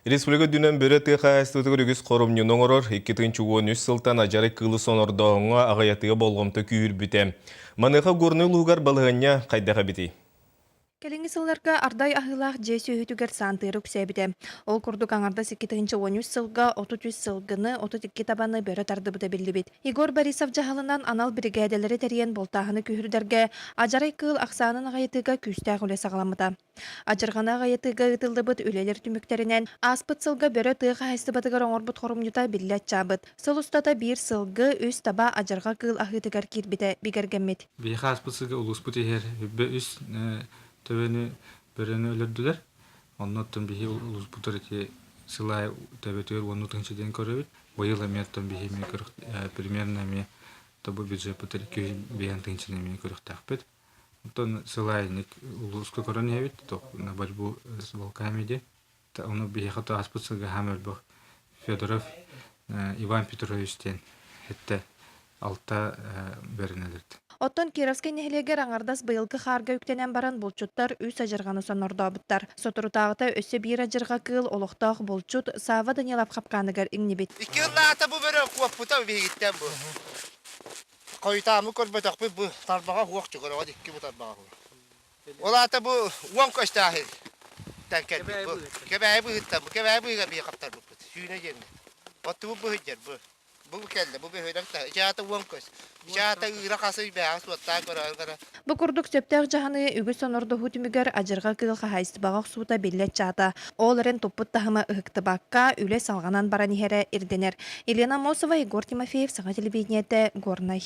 Республика дүнен бөрі тыға әстетігір үгіз қорымнын оңырыр, 2013 сылтан ажары кылы сонордоңа ағаятыға болғымты күйір бүте. Маныға көрні луғар балығanya қайдаға біті. Келинги сылларга ардай ахылах жесі өйтігер сантыры күсәбіде. Ол күрдік аңарда 8-13 сылга 33 сылгыны 32 табаны бөрі тарды бұда білді бит. Игор Борисов жағалынан анал бригадалары тәрен болтағыны күйірдерге ажарай кыл ақсанын ағайытыға күстәғ үлі сағаламыда. Ажырғана ағайытыға ұтылды бұд үлелер түміктерінен аспыт сылга бөрі тыға әсті батығар оңыр бұд хорумнюта билләт чабыд. Сыл ұстата бір сылгы өз таба ажырға кыл ағытыгар кирбіде бігергеммет. Бейха аспыт сылга улус бұд ехер үз төбені біріні өлірділер. Онны оттын бейхи улус бұтыр еке сылай төбетер оны түншеден көребет. Бойыл әме оттын бейхи мен көрік примерно әме табы бюджет бұтыр еке бейін түншеден мен көрік тақпет. Оттын сылай улусқа көрін ебет, на борьбу с волками де. Оны бейхи қаты аспыт сылга хамел бұқ Федоров Иван Петровичтен әтті алта берінелерді. Оттон Кировский нехилегер аңардас быйылгы харга үктенен баран булчуттар үс ажырғаны сонордообуттар. Сотурутағыта өссө бир ажырға кыл олықтақ булчут Сава Данилов қапқаныгар иңнебет. Iki yıllarda bu böyle kuapputa bir gitten bu. Koytamı korbatak bu tarbağa huak çıkar o dikki bu tarbağa. Ola da bu uan kaçtahil. Tanker bu. Kebeği bu hittan bu kebeği bu bir kaptar bu. Şuyuna geldi. Otu bu hıcar bu. Bu kelle bu bir hıdak da. Jata uan kaç. Jata irakası bir ağız vatta kara. Бу курдук сөптәк жаһаны үгү сонордо хутимигер ажырга кылха хайстыбагак сута биллет чата. Ол эрен топпут тахыма ыхтыбакка үле салганан баран иһере ирденер. Елена Мосова, Егор Тимофеев, Сага телевидениете, Горный.